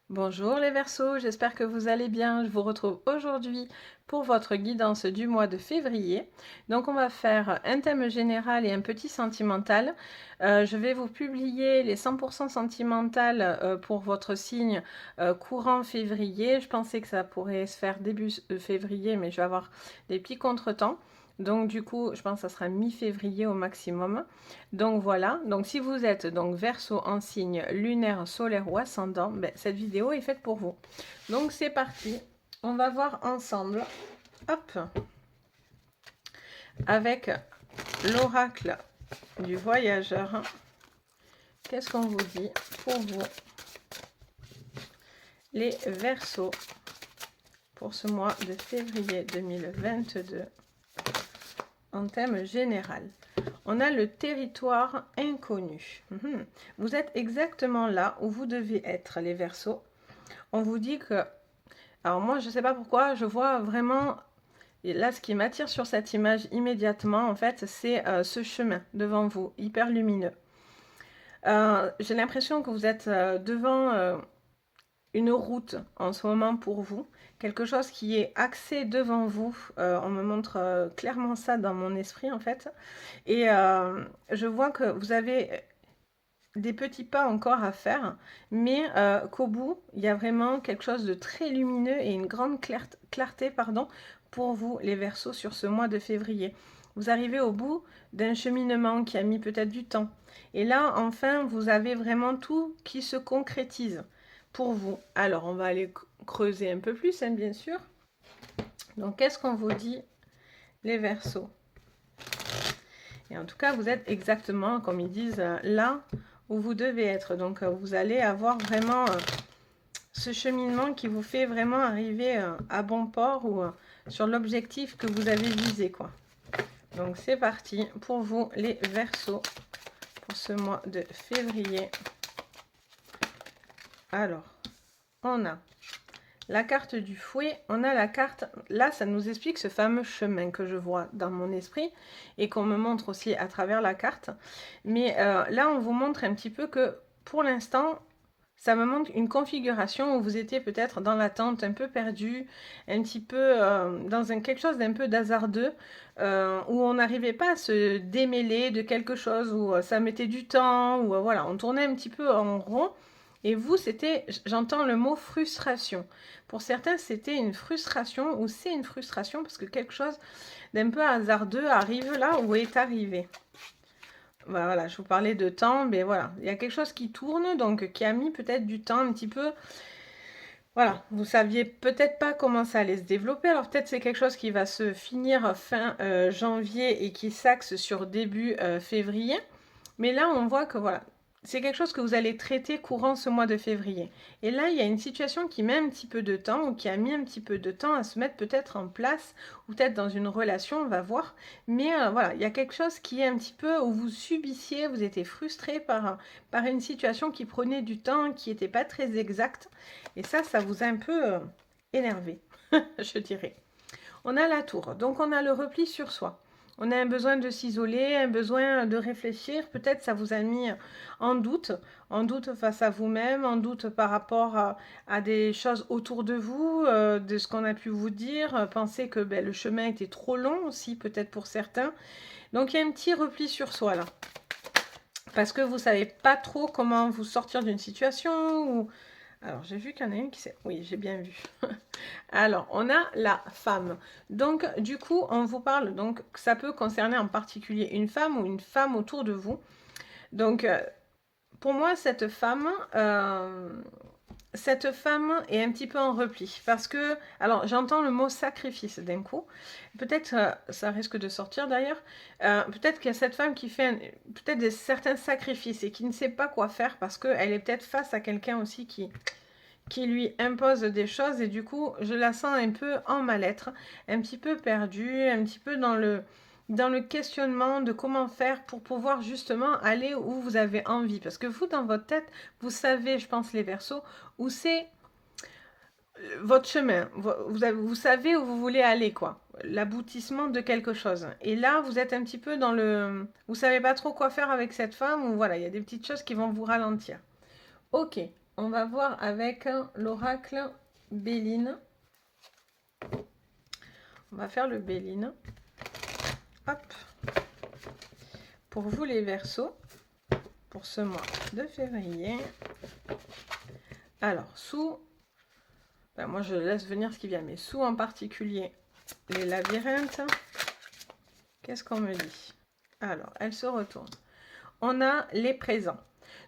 Bonjour les Verseaux, j'espère que vous allez bien. Je vous retrouve aujourd'hui pour votre guidance du mois de février. Donc on va faire un thème général et un petit sentimental. Je vais vous publier les 100% sentimentales pour votre signe courant février. Je pensais que ça pourrait se faire début février, mais je vais avoir des petits contretemps. Donc du coup, je pense que ça sera mi-février au maximum. Donc voilà, donc si vous êtes donc Verseau en signe lunaire, solaire ou ascendant, ben, cette vidéo est faite pour vous. Donc c'est parti, on va voir ensemble, hop, avec l'oracle du voyageur, qu'est-ce qu'on vous dit pour vous, les Verseaux, pour ce mois de février 2022, en thème général. On a le territoire inconnu. Vous êtes exactement là où vous devez être, les Verseaux. On vous dit que... Alors moi, je ne sais pas pourquoi, je vois vraiment... Et là, ce qui m'attire sur cette image immédiatement, en fait, c'est ce chemin devant vous, hyper lumineux. J'ai l'impression que vous êtes devant une route en ce moment pour vous, quelque chose qui est axé devant vous. On me montre clairement ça dans mon esprit, en fait. Et je vois que vous avez des petits pas encore à faire, mais qu'au bout, il y a vraiment quelque chose de très lumineux et une grande clarté, pardon, pour vous, les Verseaux, sur ce mois de février. Vous arrivez au bout d'un cheminement qui a mis peut-être du temps. Et là, enfin, vous avez vraiment tout qui se concrétise pour vous. Alors, on va aller creuser un peu plus, hein, bien sûr. Donc, qu'est-ce qu'on vous dit, les Verseaux? Et en tout cas, vous êtes exactement, comme ils disent, là où vous devez être. Donc, vous allez avoir vraiment ce cheminement qui vous fait vraiment arriver à bon port ou sur l'objectif que vous avez visé, quoi. Donc, c'est parti pour vous, les Verseaux, pour ce mois de février. Alors, on a la carte du fouet, on a la carte, là ça nous explique ce fameux chemin que je vois dans mon esprit et qu'on me montre aussi à travers la carte. Mais là on vous montre un petit peu que pour l'instant, ça me montre une configuration où vous étiez peut-être dans l'attente, un peu perdu, un petit peu dans quelque chose d'un peu hasardeux, où on n'arrivait pas à se démêler de quelque chose, où ça mettait du temps, où voilà, on tournait un petit peu en rond. Et vous, c'était, j'entends le mot frustration. Pour certains, c'était une frustration, ou c'est une frustration, parce que quelque chose d'un peu hasardeux arrive là où est arrivé. Voilà, je vous parlais de temps, mais voilà, il y a quelque chose qui tourne, donc qui a mis peut-être du temps un petit peu. Voilà, vous saviez peut-être pas comment ça allait se développer, alors peut-être c'est quelque chose qui va se finir fin janvier et qui s'axe sur début février. Mais là, on voit que voilà, c'est quelque chose que vous allez traiter courant ce mois de février. Et là, il y a une situation qui met un petit peu de temps, ou qui a mis un petit peu de temps à se mettre peut-être en place, ou peut-être dans une relation, on va voir. Mais voilà, il y a quelque chose qui est un petit peu où vous subissiez, vous étiez frustré par une situation qui prenait du temps, qui n'était pas très exacte. Et ça vous a un peu énervé, je dirais. On a la tour, donc on a le repli sur soi. On a un besoin de s'isoler, un besoin de réfléchir. Peut-être ça vous a mis en doute face à vous-même, en doute par rapport à des choses autour de vous, de ce qu'on a pu vous dire. Pensez que le chemin était trop long aussi, peut-être pour certains. Donc il y a un petit repli sur soi là. Parce que vous ne savez pas trop comment vous sortir d'une situation ou... Alors, j'ai vu qu'il y en a une qui s'est... Oui, j'ai bien vu. Alors, on a la femme. Donc, du coup, on vous parle, donc, ça peut concerner en particulier une femme ou une femme autour de vous. Donc, pour moi, cette femme est un petit peu en repli. Parce que, alors, j'entends le mot sacrifice d'un coup. Peut-être, ça risque de sortir d'ailleurs. Peut-être qu'il y a cette femme qui fait peut-être certains sacrifices et qui ne sait pas quoi faire parce qu'elle est peut-être face à quelqu'un aussi qui lui impose des choses et du coup je la sens un peu en mal-être, un petit peu perdue, un petit peu dans le questionnement de comment faire pour pouvoir justement aller où vous avez envie. Parce que vous, dans votre tête, vous savez, je pense les Verseaux, où c'est votre chemin. Vous savez où vous voulez aller, quoi. L'aboutissement de quelque chose. Et là, vous êtes un petit peu dans le... Vous savez pas trop quoi faire avec cette femme, ou voilà, il y a des petites choses qui vont vous ralentir. Ok, on va voir avec l'oracle Béline. On va faire le Béline. Hop. Pour vous les Verseaux, pour ce mois de février. Alors, sous, ben moi je laisse venir ce qui vient, mais sous en particulier les labyrinthes, qu'est-ce qu'on me dit? Alors, elle se retourne. On a les présents.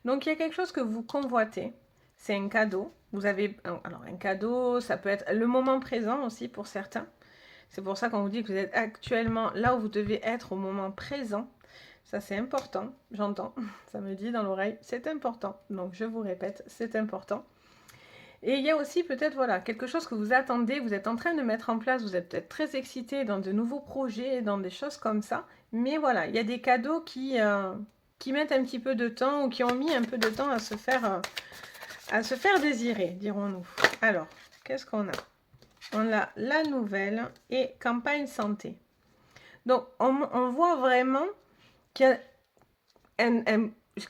Donc, il y a quelque chose que vous convoitez. C'est un cadeau. Vous avez, alors un cadeau, ça peut être le moment présent aussi pour certains. C'est pour ça qu'on vous dit que vous êtes actuellement là où vous devez être au moment présent. Ça, c'est important. J'entends. Ça me dit dans l'oreille, c'est important. Donc, je vous répète, c'est important. Et il y a aussi peut-être voilà, quelque chose que vous attendez, vous êtes en train de mettre en place, vous êtes peut-être très excité dans de nouveaux projets, dans des choses comme ça. Mais voilà, il y a des cadeaux qui mettent un petit peu de temps ou qui ont mis un peu de temps à se faire désirer, dirons-nous. Alors, qu'est-ce qu'on a? On a la nouvelle et campagne santé. Donc, on voit vraiment qu'il y a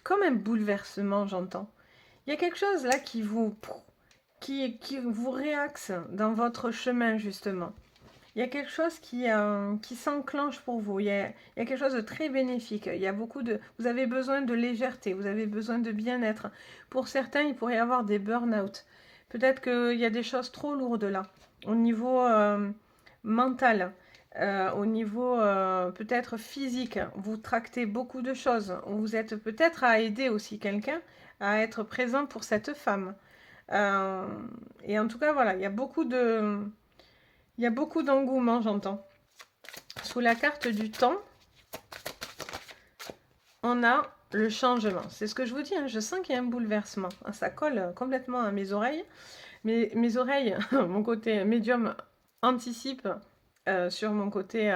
comme un bouleversement, j'entends. Il y a quelque chose là qui vous réaxe dans votre chemin, justement. Il y a quelque chose qui s'enclenche pour vous. Il y a quelque chose de très bénéfique. Il y a vous avez besoin de légèreté, vous avez besoin de bien-être. Pour certains, il pourrait y avoir des burn-out. Peut-être qu'il y a des choses trop lourdes là, au niveau mental, au niveau peut-être physique. Vous tractez beaucoup de choses. Vous êtes peut-être à aider aussi quelqu'un à être présent pour cette femme. Et en tout cas, voilà, il y a beaucoup d'engouement, j'entends. Sous la carte du temps, on a le changement. C'est ce que je vous dis, hein, je sens qu'il y a un bouleversement. Ça colle complètement à mes oreilles. Mes oreilles, mon côté médium, anticipe sur mon côté,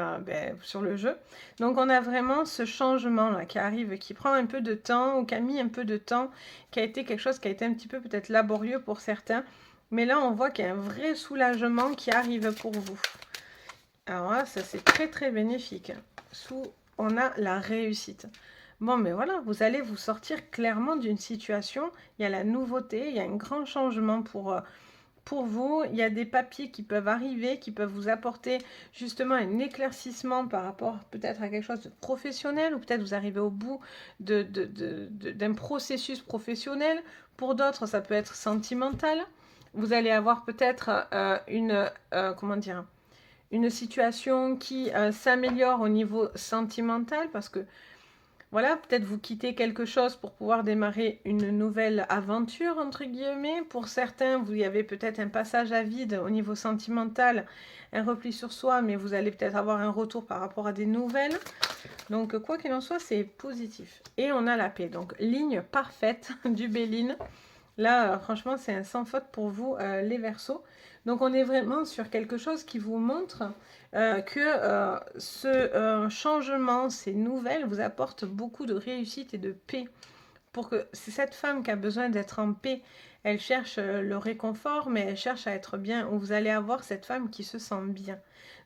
sur le jeu. Donc on a vraiment ce changement là qui arrive, qui prend un peu de temps, ou qui a mis un peu de temps, qui a été quelque chose qui a été un petit peu peut-être laborieux pour certains. Mais là, on voit qu'il y a un vrai soulagement qui arrive pour vous. Alors là, ça c'est très très bénéfique. On a la réussite. Bon, mais voilà, vous allez vous sortir clairement d'une situation. Il y a la nouveauté, il y a un grand changement pour vous. Il y a des papiers qui peuvent arriver, qui peuvent vous apporter justement un éclaircissement par rapport peut-être à quelque chose de professionnel, ou peut-être vous arrivez au bout d'un processus professionnel. Pour d'autres, ça peut être sentimental. Vous allez avoir peut-être une situation qui s'améliore au niveau sentimental, parce que voilà, peut-être vous quittez quelque chose pour pouvoir démarrer une nouvelle aventure, entre guillemets. Pour certains, vous y avez peut-être un passage à vide au niveau sentimental, un repli sur soi, mais vous allez peut-être avoir un retour par rapport à des nouvelles. Donc, quoi qu'il en soit, c'est positif. Et on a la paix. Donc, ligne parfaite du Béline. Là, franchement, c'est un sans faute pour vous, les Verseaux. Donc, on est vraiment sur quelque chose qui vous montre que ce changement, ces nouvelles, vous apportent beaucoup de réussite et de paix. Pour que c'est cette femme qui a besoin d'être en paix. Elle cherche le réconfort, mais elle cherche à être bien. Où vous allez avoir cette femme qui se sent bien.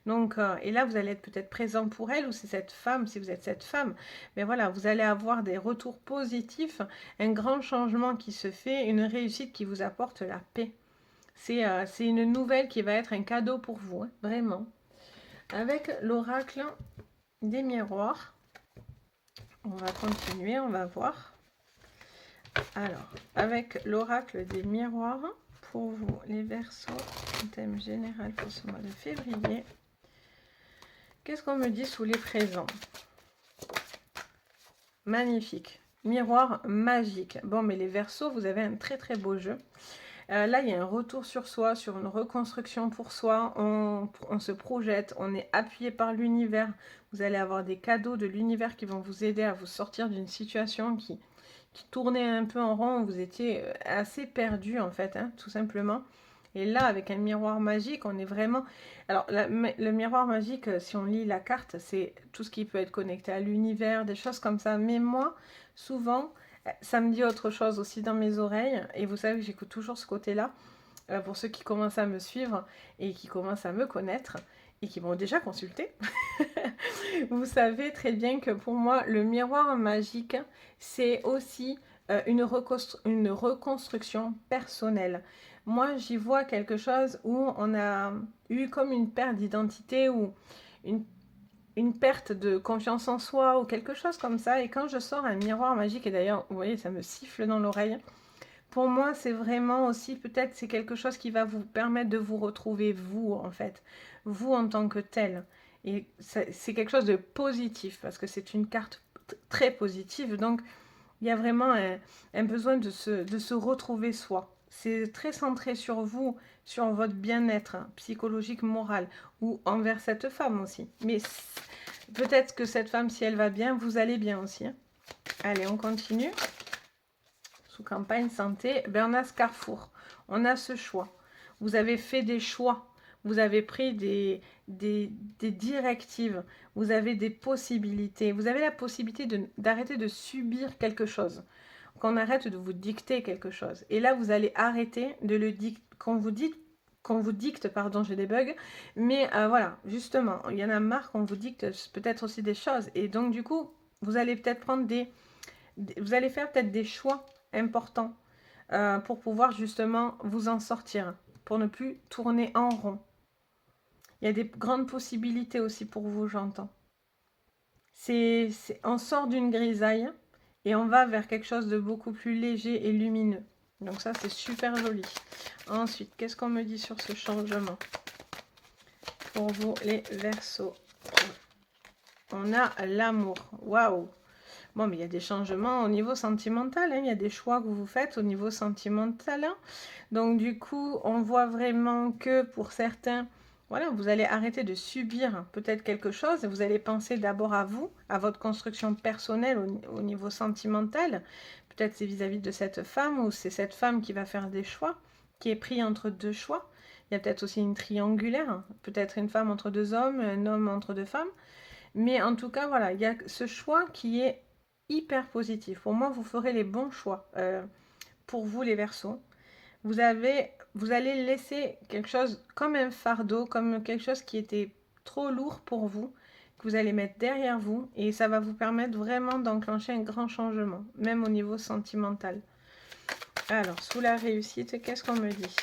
Donc, et là, vous allez être peut-être présent pour elle, ou c'est cette femme, si vous êtes cette femme. Mais voilà, vous allez avoir des retours positifs, un grand changement qui se fait, une réussite qui vous apporte la paix. C'est une nouvelle qui va être un cadeau pour vous, hein, vraiment. Avec l'oracle des miroirs, on va continuer, on va voir. Alors, avec l'oracle des miroirs, pour vous, les Verseaux, un thème général pour ce mois de février. Qu'est-ce qu'on me dit sous les présents? Magnifique. Miroir magique. Bon, mais les Verseaux, vous avez un très très beau jeu. Là, il y a un retour sur soi, sur une reconstruction pour soi. On se projette, on est appuyé par l'univers. Vous allez avoir des cadeaux de l'univers qui vont vous aider à vous sortir d'une situation qui tournait un peu en rond. Vous étiez assez perdu, en fait, hein, tout simplement. Et là, avec un miroir magique, on est vraiment... Alors, le miroir magique, si on lit la carte, c'est tout ce qui peut être connecté à l'univers, des choses comme ça. Mais moi, souvent... ça me dit autre chose aussi dans mes oreilles. Et vous savez que j'écoute toujours ce côté-là. Pour ceux qui commencent à me suivre et qui commencent à me connaître et qui m'ont déjà consulté. Vous savez très bien que pour moi, le miroir magique, c'est aussi une reconstruction personnelle. Moi, j'y vois quelque chose où on a eu comme une perte d'identité ou une, une perte de confiance en soi ou quelque chose comme ça. Et quand je sors un miroir magique, et d'ailleurs, vous voyez, ça me siffle dans l'oreille, pour moi, c'est vraiment aussi, peut-être, c'est quelque chose qui va vous permettre de vous retrouver, vous, en fait. Vous en tant que tel. Et c'est quelque chose de positif, parce que c'est une carte très positive. Donc, il y a vraiment un besoin de se retrouver soi. C'est très centré sur vous, sur votre bien-être psychologique, moral, ou envers cette femme aussi. Mais peut-être que cette femme, si elle va bien, vous allez bien aussi. Hein. Allez, on continue. Sous campagne santé, Bernas Carrefour. On a ce choix. Vous avez fait des choix. Vous avez pris des directives. Vous avez des possibilités. Vous avez la possibilité d'arrêter de subir quelque chose. Qu'on arrête de vous dicter quelque chose. Et là, vous allez arrêter de le dicter. Qu'on vous dicte, pardon, j'ai des bugs, mais voilà, justement, il y en a marre qu'on vous dicte peut-être aussi des choses. Et donc, du coup, vous allez peut-être prendre vous allez faire peut-être des choix importants pour pouvoir justement vous en sortir, pour ne plus tourner en rond. Il y a des grandes possibilités aussi pour vous, j'entends. On sort d'une grisaille et on va vers quelque chose de beaucoup plus léger et lumineux. Donc ça, c'est super joli. Ensuite, qu'est-ce qu'on me dit sur ce changement? Pour vous, les Verseaux. On a l'amour. Waouh! Bon, mais il y a des changements au niveau sentimental. Hein. Il y a des choix que vous faites au niveau sentimental. Hein. Donc, du coup, on voit vraiment que pour certains, voilà, vous allez arrêter de subir peut-être quelque chose et vous allez penser d'abord à vous, à votre construction personnelle au niveau sentimental. Peut-être c'est vis-à-vis de cette femme ou c'est cette femme qui va faire des choix, qui est pris entre deux choix. Il y a peut-être aussi une triangulaire, peut-être une femme entre deux hommes, un homme entre deux femmes. Mais en tout cas, voilà, il y a ce choix qui est hyper positif. Pour moi, vous ferez les bons choix. Pour vous, les Verseaux, vous allez laisser quelque chose comme un fardeau, comme quelque chose qui était trop lourd pour vous, que vous allez mettre derrière vous, et ça va vous permettre vraiment d'enclencher un grand changement, même au niveau sentimental. Alors, sous la réussite, qu'est-ce qu'on me dit?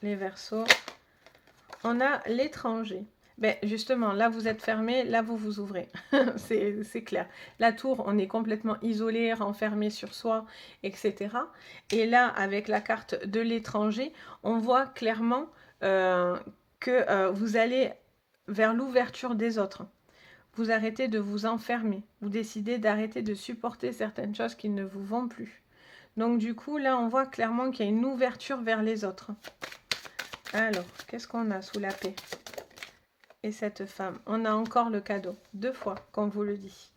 Les Verseaux. On a l'étranger. Ben justement, là vous êtes fermé, là vous vous ouvrez. c'est clair. La tour, on est complètement isolé, renfermé sur soi, etc. Et là, avec la carte de l'étranger, on voit clairement que vous allez vers l'ouverture des autres. Vous arrêtez de vous enfermer. Vous décidez d'arrêter de supporter certaines choses qui ne vous vont plus. Donc du coup, là, on voit clairement qu'il y a une ouverture vers les autres. Alors, qu'est-ce qu'on a sous la paix? Et cette femme, on a encore le cadeau, 2 fois, comme vous le dit,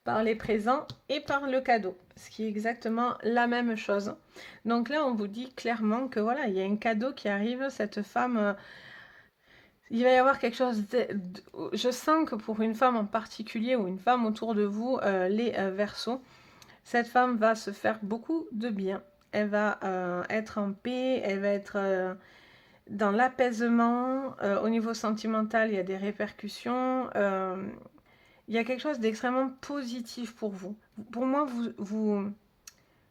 par les présents et par le cadeau, ce qui est exactement la même chose. Donc là, on vous dit clairement que voilà, il y a un cadeau qui arrive, cette femme, il va y avoir quelque chose, je sens que pour une femme en particulier, ou une femme autour de vous, les Verseaux, cette femme va se faire beaucoup de bien, elle va être en paix, elle va être... dans l'apaisement, au niveau sentimental, il y a des répercussions. Il y a quelque chose d'extrêmement positif pour vous. Pour moi,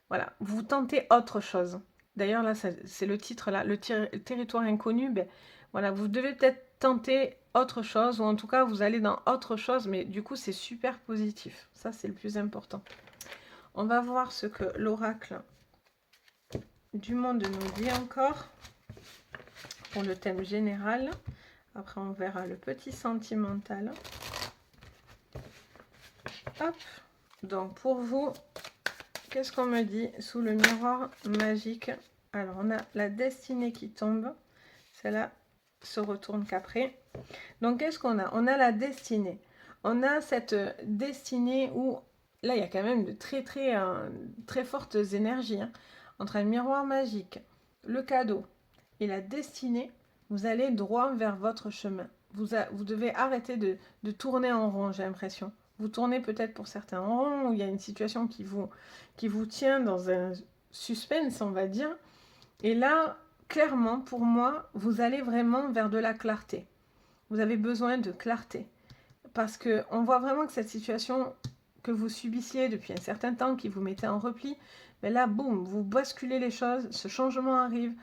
voilà, vous tentez autre chose. D'ailleurs, là, c'est le titre, là, le territoire inconnu. Ben, voilà, vous devez peut-être tenter autre chose, ou en tout cas, vous allez dans autre chose, mais du coup, c'est super positif. Ça, c'est le plus important. On va voir ce que l'oracle du monde nous dit encore. Pour le thème général. Après, on verra le petit sentimental. Hop. Donc, pour vous, qu'est-ce qu'on me dit sous le miroir magique? Alors, on a la destinée qui tombe. Celle-là se retourne qu'après. Donc, qu'est-ce qu'on a? On a la destinée. On a cette destinée où, là, il y a quand même de très fortes énergies. Hein, entre un miroir magique, le cadeau et la destinée, vous allez droit vers votre chemin. Vous devez arrêter de tourner en rond, j'ai l'impression. Vous tournez peut-être pour certains en rond, où il y a une situation qui vous tient dans un suspense, on va dire. Et là, clairement, pour moi, vous allez vraiment vers de la clarté. Vous avez besoin de clarté. Parce qu'on voit vraiment que cette situation que vous subissiez depuis un certain temps, qui vous mettait en repli, mais là, boum, vous basculez les choses, ce changement arrive,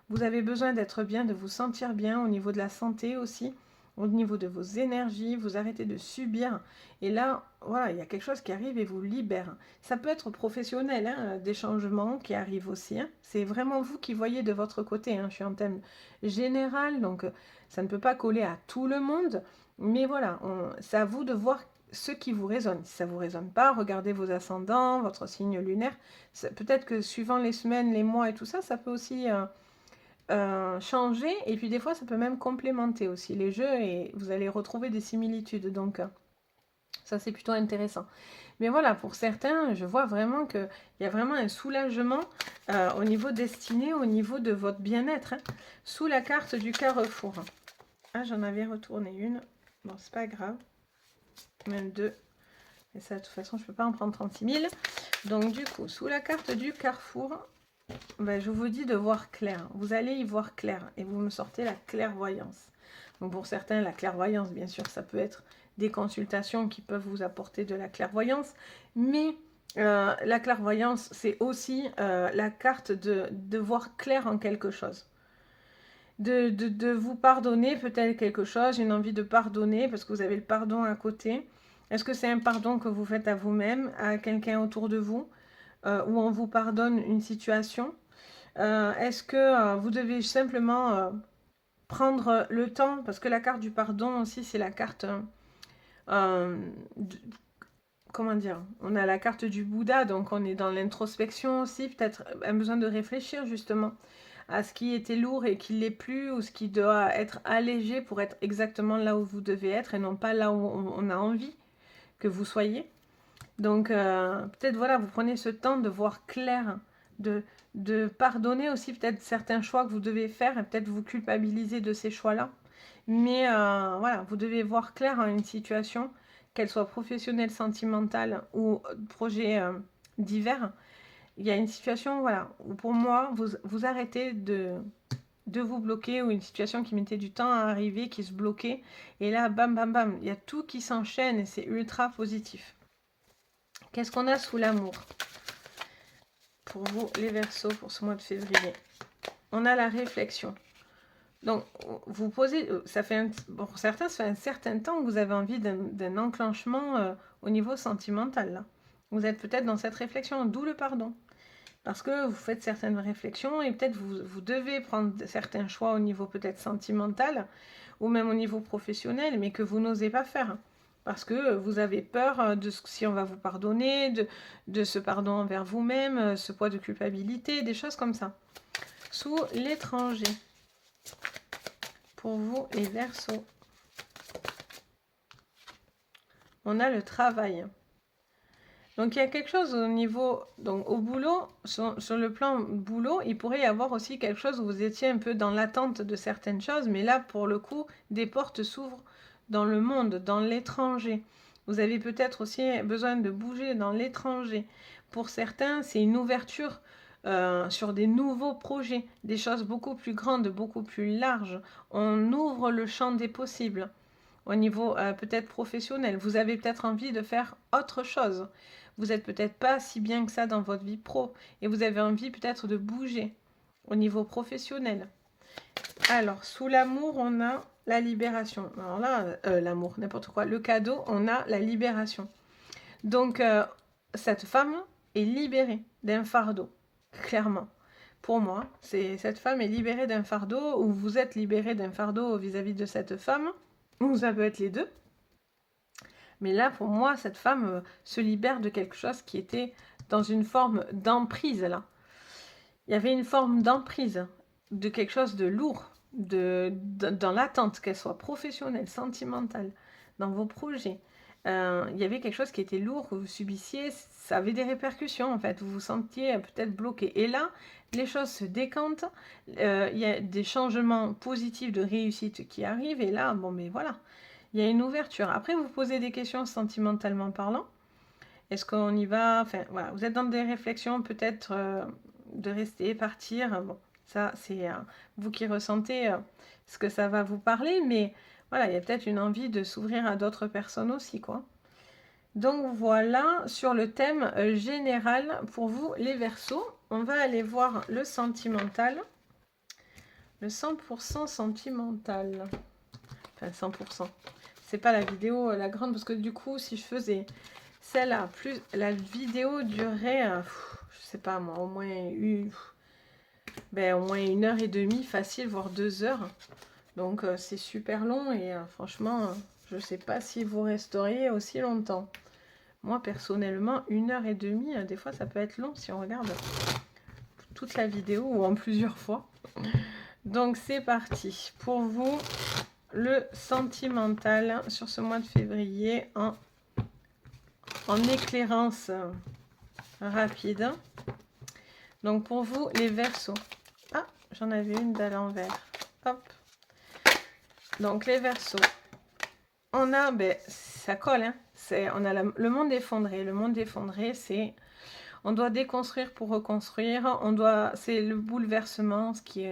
vous avez besoin d'être bien, de vous sentir bien au niveau de la santé aussi, au niveau de vos énergies, vous arrêtez de subir, et là, voilà, il y a quelque chose qui arrive et vous libère. Ça peut être professionnel, hein, des changements qui arrivent aussi, hein. C'est vraiment vous qui voyez de votre côté, hein. Je suis en thème général, donc ça ne peut pas coller à tout le monde, mais voilà, c'est à vous de voir ce qui vous résonne. Si ça ne vous résonne pas, regardez vos ascendants, votre signe lunaire. Peut-être que suivant les semaines, les mois et tout ça, ça peut aussi changer. Et puis des fois, ça peut même complémenter aussi les jeux et vous allez retrouver des similitudes. Donc ça, c'est plutôt intéressant. Mais voilà, pour certains, je vois vraiment qu'il y a vraiment un soulagement au niveau destiné, au niveau de votre bien-être, hein, sous la carte du carrefour. Ah, j'en avais retourné une. Bon, c'est pas grave. Même deux. Et ça, de toute façon, je ne peux pas en prendre 36 000. Donc, du coup, sous la carte du carrefour, ben, je vous dis de voir clair. Vous allez y voir clair. Et vous me sortez la clairvoyance. Donc, pour certains, la clairvoyance, bien sûr, ça peut être des consultations qui peuvent vous apporter de la clairvoyance. Mais la clairvoyance, c'est aussi la carte de voir clair en quelque chose. De vous pardonner peut-être quelque chose, une envie de pardonner parce que vous avez le pardon à côté. Est-ce que c'est un pardon que vous faites à vous-même, à quelqu'un autour de vous, où on vous pardonne une situation? Est-ce que vous devez simplement prendre le temps, parce que la carte du pardon aussi, c'est la carte, de- comment dire, on a la carte du Bouddha, donc on est dans l'introspection aussi, peut-être un besoin de réfléchir justement à ce qui était lourd et qui l'est plus, ou ce qui doit être allégé pour être exactement là où vous devez être et non pas là où on a envie que vous soyez. Donc peut-être voilà, vous prenez ce temps de voir clair, de, de pardonner aussi peut-être certains choix que vous devez faire et peut-être vous culpabiliser de ces choix-là. Mais voilà, vous devez voir clair en une situation, qu'elle soit professionnelle, sentimentale ou projet divers. Il y a une situation, voilà, où pour moi, vous arrêtez de vous bloquer, ou une situation qui mettait du temps à arriver, qui se bloquait. Et là, bam, bam, bam, il y a tout qui s'enchaîne et c'est ultra positif. Qu'est-ce qu'on a sous l'amour pour vous, les Verseaux, pour ce mois de février? On a la réflexion. Donc, vous posez, ça fait pour certains, ça fait un certain temps que vous avez envie d'un enclenchement au niveau sentimental. Là. Vous êtes peut-être dans cette réflexion, d'où le pardon. Parce que vous faites certaines réflexions et peut-être vous devez prendre certains choix au niveau peut-être sentimental ou même au niveau professionnel, mais que vous n'osez pas faire. Parce que vous avez peur de si on va vous pardonner, de ce pardon envers vous-même, ce poids de culpabilité, des choses comme ça. Sous l'étranger, pour vous les Verseaux, on a le travail. Donc il y a quelque chose au niveau, donc au boulot, sur le plan boulot, il pourrait y avoir aussi quelque chose où vous étiez un peu dans l'attente de certaines choses, mais là pour le coup, des portes s'ouvrent dans le monde, dans l'étranger. Vous avez peut-être aussi besoin de bouger dans l'étranger. Pour certains, c'est une ouverture sur des nouveaux projets, des choses beaucoup plus grandes, beaucoup plus larges. On ouvre le champ des possibles au niveau peut-être professionnel. Vous avez peut-être envie de faire autre chose. Vous n'êtes peut-être pas si bien que ça dans votre vie pro et vous avez envie peut-être de bouger au niveau professionnel. Alors, sous l'amour, on a la libération. Alors là, l'amour, n'importe quoi. Le cadeau, on a la libération. Donc, cette femme est libérée d'un fardeau, clairement. Pour moi, cette femme est libérée d'un fardeau, ou vous êtes libéré d'un fardeau vis-à-vis de cette femme, ou ça peut être les deux. Mais là, pour moi, cette femme se libère de quelque chose qui était dans une forme d'emprise, là. Il y avait une forme d'emprise, de quelque chose de lourd, dans l'attente, qu'elle soit professionnelle, sentimentale, dans vos projets. Il y avait quelque chose qui était lourd, que vous subissiez, ça avait des répercussions, en fait. Vous vous sentiez peut-être bloqué. Et là, les choses se décantent, il y a des changements positifs de réussite qui arrivent, et là, bon, mais voilà. Il y a une ouverture. Après, vous posez des questions sentimentalement parlant. Est-ce qu'on y va? Enfin, voilà. Vous êtes dans des réflexions peut-être de rester, partir. Bon, ça, c'est vous qui ressentez ce que ça va vous parler. Mais voilà, il y a peut-être une envie de s'ouvrir à d'autres personnes aussi, quoi. Donc voilà, sur le thème général pour vous les Verseaux. On va aller voir le sentimental. Le 100% sentimental. Enfin 100%. C'est pas la vidéo la grande parce que du coup si je faisais celle-là, plus la vidéo durerait, je sais pas moi, au moins au moins 1h30 facile, voire 2 heures. Donc c'est super long et franchement, je sais pas si vous resteriez aussi longtemps. Moi personnellement, 1h30, des fois ça peut être long si on regarde toute la vidéo ou en plusieurs fois. Donc c'est parti pour vous, le sentimental sur ce mois de février en éclairance rapide. Donc pour vous les Verseaux. Ah, j'en avais une à l'envers. Hop. Donc les Verseaux. On a, ça colle, hein. On a le monde effondré. Le monde effondré, c'est... On doit déconstruire pour reconstruire. C'est le bouleversement, ce qui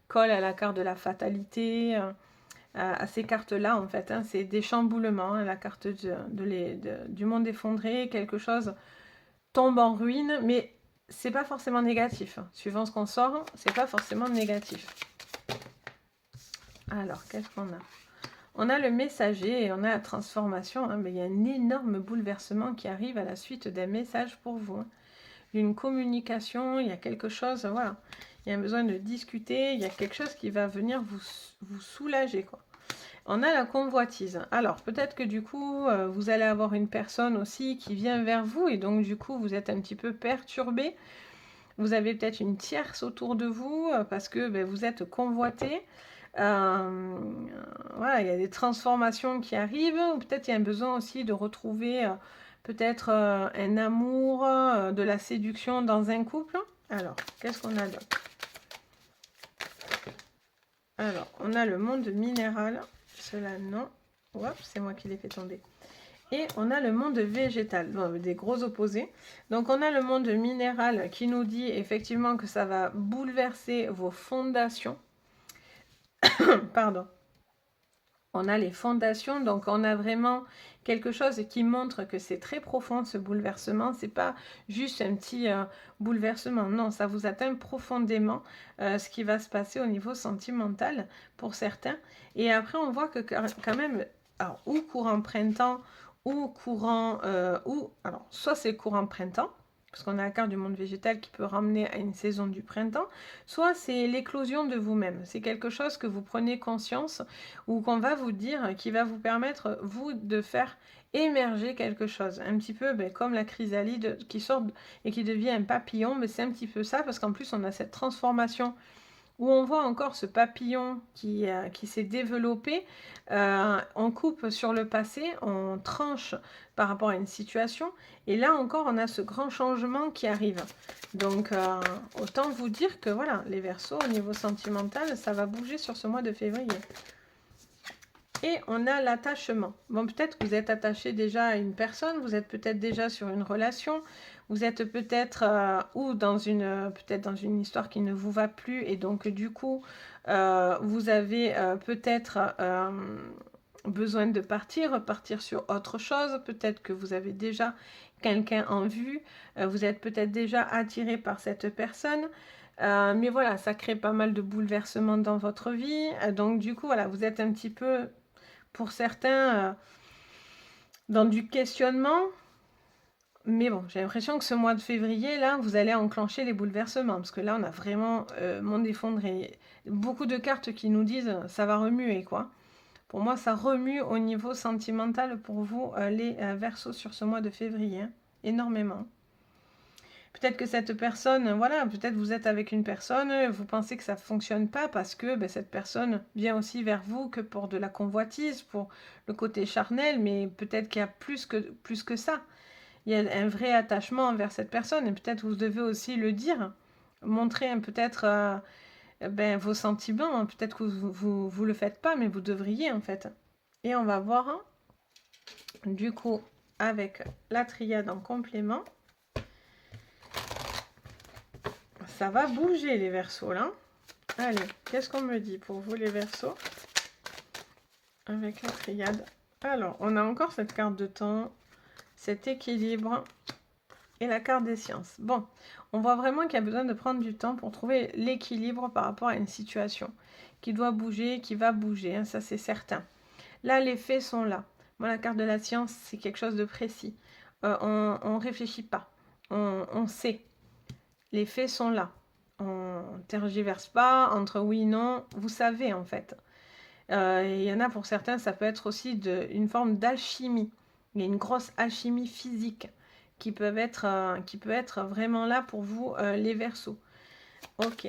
colle à la carte de la fatalité, à ces cartes-là, en fait. Hein. C'est des chamboulements, hein, la carte du monde effondré. Quelque chose tombe en ruine, mais c'est pas forcément négatif. Hein. Suivant ce qu'on sort, c'est pas forcément négatif. Alors, qu'est-ce qu'on a? On a le messager et on a la transformation. Hein, mais il y a un énorme bouleversement qui arrive à la suite d'un message pour vous. Hein. Une communication, il y a quelque chose, voilà. Il y a un besoin de discuter, il y a quelque chose qui va venir vous soulager, quoi. On a la convoitise. Alors, peut-être que du coup, vous allez avoir une personne aussi qui vient vers vous et donc du coup, vous êtes un petit peu perturbé. Vous avez peut-être une tierce autour de vous parce que vous êtes convoité. Voilà, il y a des transformations qui arrivent. Ou peut-être il y a un besoin aussi de retrouver peut-être un amour, de la séduction dans un couple. Alors, qu'est-ce qu'on a d'autre? Alors, on a le monde minéral. Cela, non. Hop, c'est moi qui l'ai fait tomber. Et on a le monde végétal, bon, des gros opposés. Donc on a le monde minéral qui nous dit effectivement que ça va bouleverser vos fondations. Pardon. On a les fondations, donc on a vraiment quelque chose qui montre que c'est très profond ce bouleversement. C'est pas juste un petit bouleversement, non, ça vous atteint profondément ce qui va se passer au niveau sentimental pour certains. Et après on voit que quand même, alors, ou courant printemps, ou courant, alors soit c'est courant printemps, parce qu'on a la carte du monde végétal qui peut ramener à une saison du printemps, soit c'est l'éclosion de vous-même. C'est quelque chose que vous prenez conscience ou qu'on va vous dire, qui va vous permettre, vous, de faire émerger quelque chose. Un petit peu comme la chrysalide qui sort et qui devient un papillon, mais c'est un petit peu ça, parce qu'en plus on a cette transformation où on voit encore ce papillon qui s'est développé. On coupe sur le passé, on tranche par rapport à une situation, et là encore on a ce grand changement qui arrive. Donc autant vous dire que voilà, les Verseaux au niveau sentimental, ça va bouger sur ce mois de février. Et on a l'attachement. Bon, peut-être que vous êtes attaché déjà à une personne, vous êtes peut-être déjà sur une relation, vous êtes peut-être peut-être dans une histoire qui ne vous va plus et donc du coup vous avez peut-être besoin de partir sur autre chose. Peut-être que vous avez déjà quelqu'un en vue, vous êtes peut-être déjà attiré par cette personne. Mais voilà, ça crée pas mal de bouleversements dans votre vie. Donc du coup, voilà, vous êtes un petit peu, pour certains, dans du questionnement. Mais bon, j'ai l'impression que ce mois de février, là, vous allez enclencher les bouleversements. Parce que là, on a vraiment monde effondré. Beaucoup de cartes qui nous disent ça va remuer, quoi. Pour moi, ça remue au niveau sentimental pour vous, les Verseaux, sur ce mois de février. Hein, énormément. Peut-être que cette personne, voilà, peut-être vous êtes avec une personne, vous pensez que ça ne fonctionne pas parce que cette personne vient aussi vers vous que pour de la convoitise, pour le côté charnel, mais peut-être qu'il y a plus que ça. Il y a un vrai attachement envers cette personne et peut-être vous devez aussi le dire, montrer peut-être vos sentiments, peut-être que vous le faites pas, mais vous devriez en fait. Et on va voir du coup avec la triade en complément. Ça va bouger les Verseaux là. Allez, qu'est-ce qu'on me dit pour vous les Verseaux avec la triade? Alors, on a encore cette carte de temps. cet équilibre et la carte des sciences. Bon, on voit vraiment qu'il y a besoin de prendre du temps pour trouver l'équilibre par rapport à une situation qui doit bouger, qui va bouger, hein, ça c'est certain. Là, les faits sont là. Moi, la carte de la science, c'est quelque chose de précis. On ne réfléchit pas, on sait. Les faits sont là. On ne tergiverse pas entre oui et non, vous savez en fait. Il y en a pour certains, ça peut être aussi une forme d'alchimie. Il y a une grosse alchimie physique qui peut être vraiment là pour vous, les Verseaux. Ok.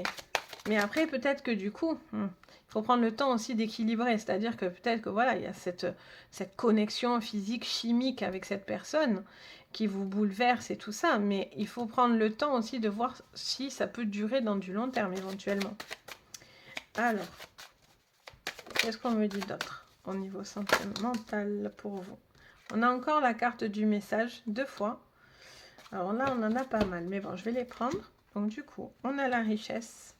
Mais après, peut-être que du coup, il faut prendre le temps aussi d'équilibrer. C'est-à-dire que peut-être que voilà, il y a cette connexion physique, chimique avec cette personne qui vous bouleverse et tout ça. Mais il faut prendre le temps aussi de voir si ça peut durer dans du long terme éventuellement. Alors, qu'est-ce qu'on me dit d'autre au niveau sentimental pour vous? On a encore la carte du message, 2 fois. Alors là, on en a pas mal. Mais bon, je vais les prendre. Donc du coup, on a la richesse.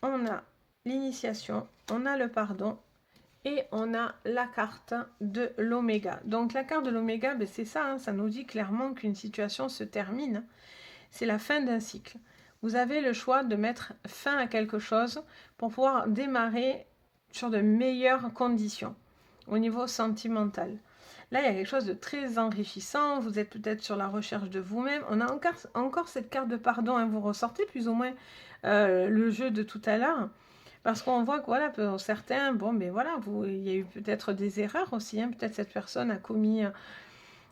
On a l'initiation, on a le pardon et on a la carte de l'oméga. Donc la carte de l'oméga, ben c'est ça, hein, ça nous dit clairement qu'une situation se termine. C'est la fin d'un cycle. Vous avez le choix de mettre fin à quelque chose pour pouvoir démarrer sur de meilleures conditions au niveau sentimental. Là, il y a quelque chose de très enrichissant. Vous êtes peut-être sur la recherche de vous-même. On a encore cette carte de pardon. Hein, vous ressortez plus ou moins le jeu de tout à l'heure. Parce qu'on voit que voilà, pour certains, bon, mais voilà, il y a eu peut-être des erreurs aussi. Hein, peut-être cette personne a commis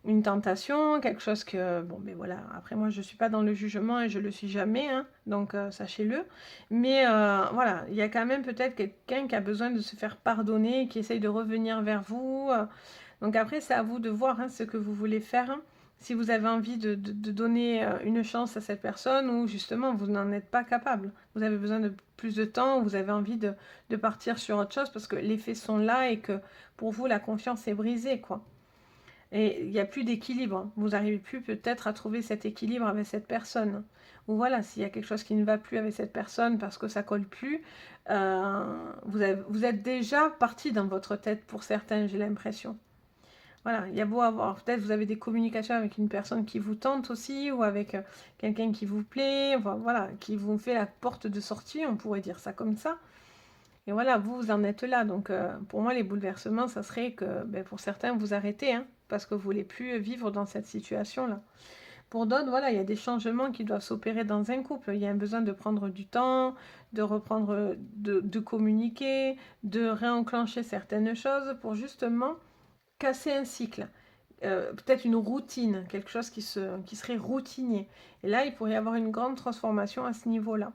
une tentation, quelque chose que, bon, mais voilà, après moi je ne suis pas dans le jugement et je ne le suis jamais, hein, donc sachez-le. Mais voilà, il y a quand même peut-être quelqu'un qui a besoin de se faire pardonner, qui essaye de revenir vers vous. Donc après, c'est à vous de voir hein, ce que vous voulez faire. Hein. Si vous avez envie de donner une chance à cette personne ou justement vous n'en êtes pas capable. Vous avez besoin de plus de temps, vous avez envie de partir sur autre chose parce que les faits sont là et que pour vous la confiance est brisée, quoi. Et il n'y a plus d'équilibre. Vous n'arrivez plus peut-être à trouver cet équilibre avec cette personne. Ou voilà, s'il y a quelque chose qui ne va plus avec cette personne parce que ça colle plus, vous êtes déjà parti dans votre tête pour certains, j'ai l'impression. Voilà, il y a beau avoir, peut-être vous avez des communications avec une personne qui vous tente aussi, ou avec quelqu'un qui vous plaît, voilà, qui vous fait la porte de sortie, on pourrait dire ça comme ça. Et voilà, vous en êtes là. Donc, pour moi, les bouleversements, ça serait que, ben, pour certains, vous arrêtez, hein, parce que vous ne voulez plus vivre dans cette situation-là. Pour d'autres, voilà, il y a des changements qui doivent s'opérer dans un couple. Il y a un besoin de prendre du temps, de reprendre, de communiquer, de réenclencher certaines choses pour justement casser un cycle. Peut-être une routine, quelque chose qui serait routinier. Et là, il pourrait y avoir une grande transformation à ce niveau-là.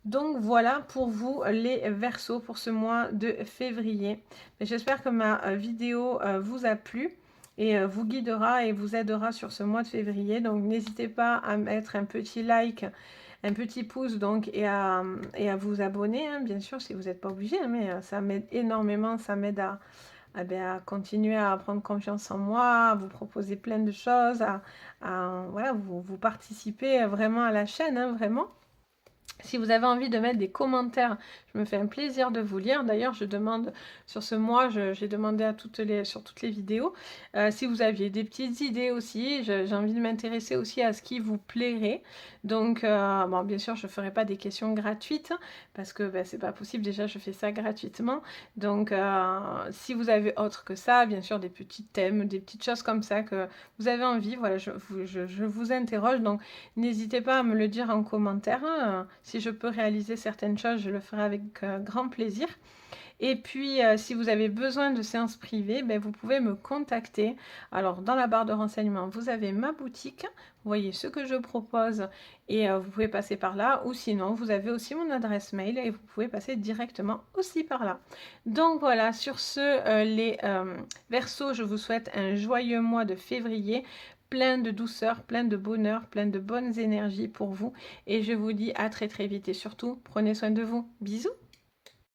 Donc voilà pour vous les Verseaux pour ce mois de février. J'espère que ma vidéo vous a plu et vous guidera et vous aidera sur ce mois de février. Donc n'hésitez pas à mettre un petit like, un petit pouce donc et à vous abonner, hein, bien sûr si vous n'êtes pas obligé, hein, mais ça m'aide énormément, ça m'aide à continuer à prendre confiance en moi, à vous proposer plein de choses, voilà, vous participez vraiment à la chaîne, hein, vraiment. Si vous avez envie de mettre des commentaires, je me fais un plaisir de vous lire. D'ailleurs, je demande sur ce mois, j'ai demandé sur toutes les vidéos, si vous aviez des petites idées aussi. J'ai envie de m'intéresser aussi à ce qui vous plairait. Donc, bon, bien sûr, je ne ferai pas des questions gratuites parce que ben, c'est pas possible. Déjà, je fais ça gratuitement. Donc, si vous avez autre que ça, bien sûr, des petits thèmes, des petites choses comme ça que vous avez envie, voilà, je vous interroge. Donc, n'hésitez pas à me le dire en commentaire. Hein. Si je peux réaliser certaines choses, je le ferai avec grand plaisir. Et puis, si vous avez besoin de séances privées, ben, vous pouvez me contacter. Alors, dans la barre de renseignements, vous avez ma boutique. Vous voyez ce que je propose et vous pouvez passer par là. Ou sinon, vous avez aussi mon adresse mail et vous pouvez passer directement aussi par là. Donc voilà, sur ce, les Verseaux, je vous souhaite un joyeux mois de février. Plein de douceur, plein de bonheur, plein de bonnes énergies pour vous. Et je vous dis à très très vite. Et surtout, prenez soin de vous. Bisous!